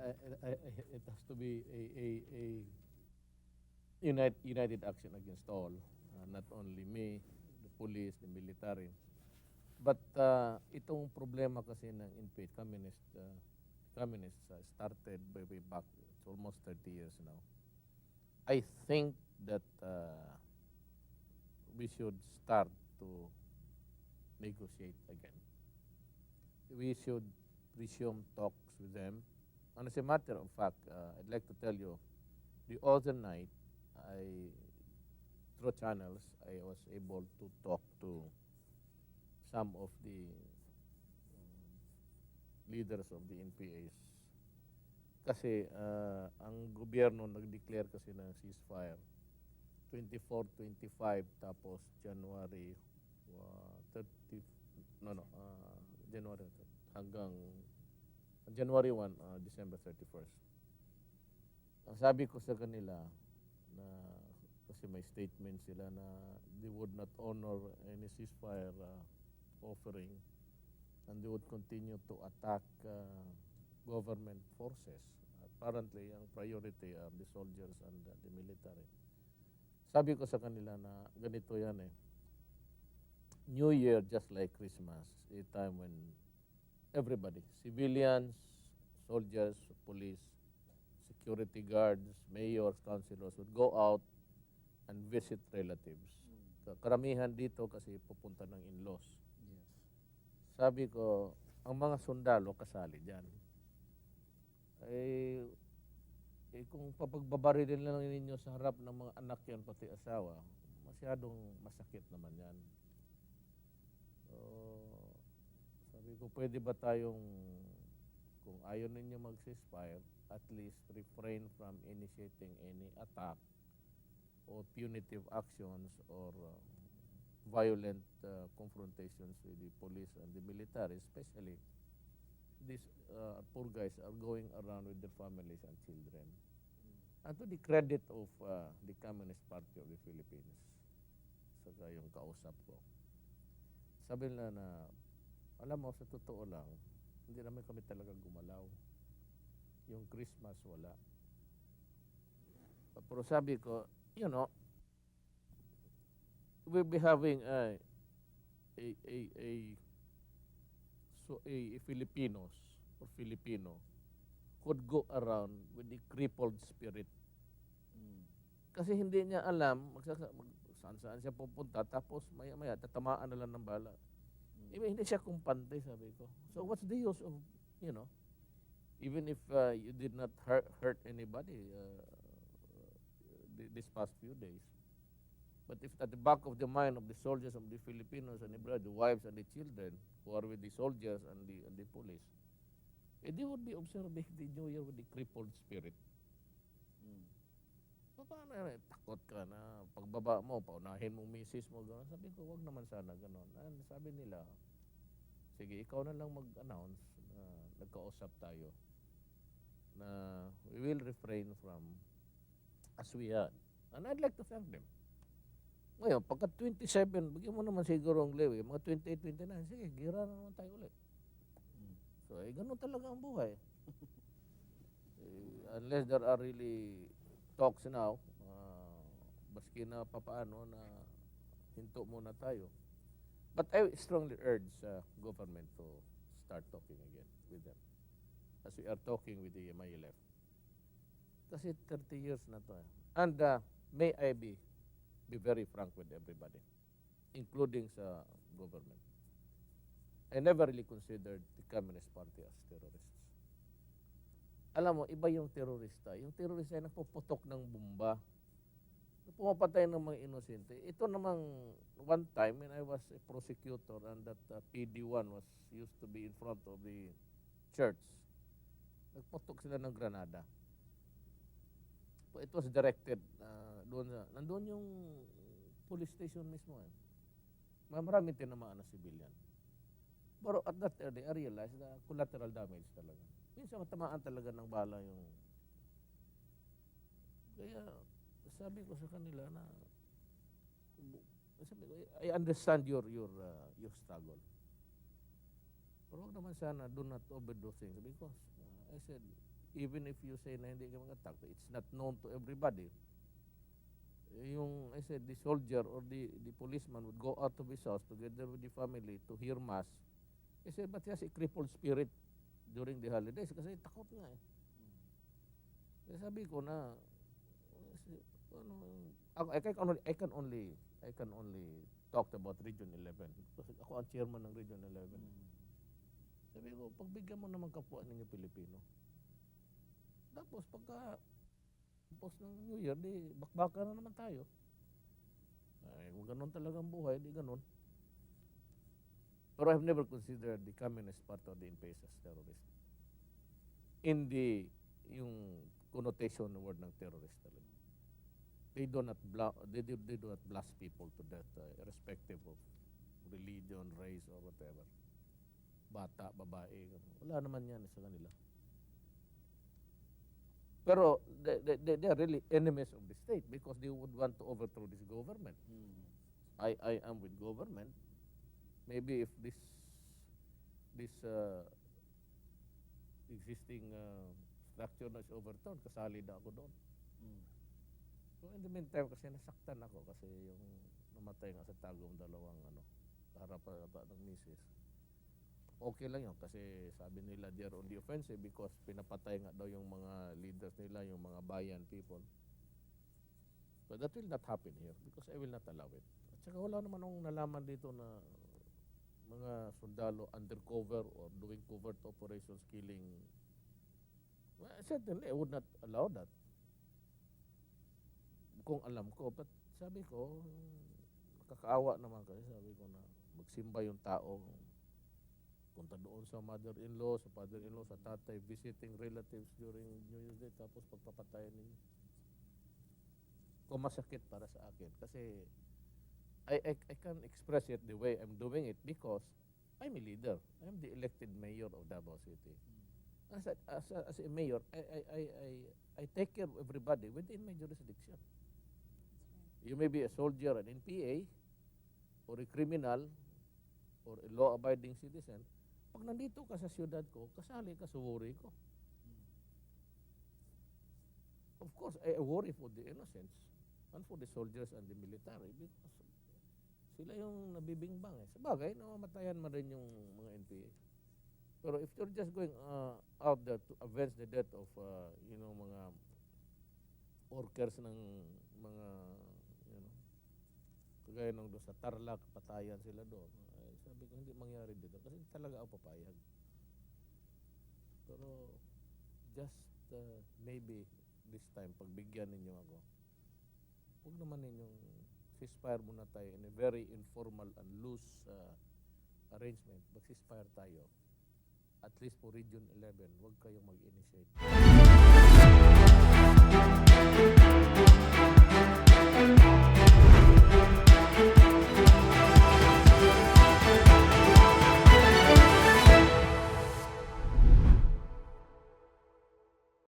it has to be a united action against all, not only me, the police, the military. But itong problema kasi ng NPA, communists started way back. It's almost 30 years now. I think that we should start to negotiate again. We should resume talks with them. And as a matter of fact, I'd like to tell you, the other night, through channels, I was able to talk to some of the leaders of the NPAs. Kasi ang gobyerno nag-declare kasi ng ceasefire 24, 25, tapos January 30, January hanggang January 1, December 31st. Ang sabi ko sa kanila na kasi may statement sila na they would not honor any ceasefire offering and they would continue to attack government forces. Apparently, ang priority are the soldiers and the military. Sabi ko sa kanila na ganito yan eh. New Year, just like Christmas, a time when everybody, civilians, soldiers, police, security guards, mayors, councilors would go out and visit relatives. Karamihan dito kasi pupunta ng in-laws. Yes. Sabi ko, ang mga sundalo kasali dyan. Kung papagbabarilin lang ninyo sa harap ng mga anak yan, pati asawa, masyadong masakit naman yan. So, sabi ko, pwede ba tayong, kung ayaw ninyo mag-ceasefire, at least refrain from initiating any attack or punitive actions or violent confrontations with the police and the military, especially these poor guys are going around with their families and children. And to the credit of the Communist Party of the Philippines, saka yung kausap ko, sabi nila na, alam mo, sa totoo lang, hindi naman kami talaga gumalaw. Yung Christmas, wala. Pero sabi ko, you know, we'll be having a Filipinos or Filipino could go around with the crippled spirit. Kasi hindi niya alam saan siya pupunta, tapos maya-maya tatamaan na lang ng bala. Hindi siya kumpante, sabi ko. So what's the use of, you know, even if you did not hurt anybody these past few days. But if at the back of the mind of the soldiers of the Filipinos and the wives and the children who are with the soldiers and the police, they would be observing the New Year with the crippled spirit. So, paano takot ka na pagbaba mo, paunahin mong misis mo, gano'n. Sabi ko, wag naman sana gano'n. And sabi nila, sige, ikaw na lang mag-announce na nagkausap tayo na we will refrain from as we had. And I'd like to thank them. Ngayon, pagka 27, bigyan mo naman siguro ang lewe. Mga 28, 29, sige, gira na naman tayo ulit. So, ganun talaga ang buhay. Unless there are really talks now, baski na papaano na hinto muna tayo. But I strongly urge government to start talking again with them. As we are talking with the MILF. Kasi 30 years na to. And may I be very frank with everybody, including sa government. I never really considered the Communist Party as terrorists. Alam mo, iba yung terorista. Yung terorista ay nagpuputok ng bomba. Pumapatay ng mga inosente. Ito namang one time when I was a prosecutor and that PD1 was used to be in front of the church, nagputok sila ng granada. It was directed doon. Nandun yung police station mismo. Maraming tinamaan na civilian. Pero at that early, I realized na collateral damage talaga. Minsan matamaan talaga ng bala yung... Kaya sabi ko sa kanila na... Sabi ko, I understand your struggle. Pero huwag naman sana do not overdo things. Because I said, even if you say na hindi ka mag-attack, it's not known to everybody. Yung, I said, the soldier or the policeman would go out of his house together with the family to hear mass. I said, but he has a crippled spirit during the holidays kasi takot nga eh. Kaya sabi ko na, ano, I can only talk about Region 11 kasi ako ang chairman ng Region 11. Sabi ko, pagbigyan mo naman kapwa ninyo Pilipino. Tapos pagka post ng New Year, di bakbaka na naman tayo. Ay, kung ganun talagang buhay, di ganun. Pero I've never considered the communist part of the NPA as terrorist. In the, yung connotation ng word ng terrorist talaga. They do not blast people to death, irrespective of religion, race, or whatever. Bata, babae, wala naman yan sa kanila. Pero they are really enemies of the state because they would want to overthrow this government. I am with government. Maybe if this existing structure na is overthrown, kasali na ako doon. So in the meantime, kasi nasaktan ako kasi yung namatay nga sa Tagum dalawang kaharapan ng misis. Okay lang yun kasi sabi nila they are on the offensive because pinapatay nga daw yung mga leaders nila, yung mga bayan people. But that will not happen here because I will not allow it. At saka wala naman akong nalaman dito na mga sundalo undercover or doing covert operations killing. Well, certainly I would not allow that. Kung alam ko, but sabi ko, nakakaawa naman kasi sabi ko na magsimba yung tao. Punta doon sa mother-in-law, sa father-in-law, sa tatay, visiting relatives during New Year's Day, tapos pagpapatayan ninyo. Kung masakit para sa akin. Kasi I can express it the way I'm doing it because I'm a leader. I'm the elected mayor of Davao City. As a mayor, I take care of everybody within my jurisdiction. You may be a soldier, an NPA, or a criminal, or a law-abiding citizen. Pag nandito ka sa siyudad ko, kasali ka sa worry ko. Of course, I worry for the innocents and for the soldiers and the military because sila yung nabibingbang eh. Sabagay, namamatayan mo rin yung mga NPA. Pero if you're just going out there to avenge the death of, mga workers ng mga, kagaya nung doon sa Tarlac, patayan sila doon. Ay, sabi ko, hindi mangyari dito kasi talaga ako papayag. Pero just maybe this time, pagbigyan ninyo ako, huwag naman ninyong ceasefire muna tayo in a very informal and loose arrangement. Mag-ceasefire tayo. At least for Region 11, huwag kayong mag-initiate.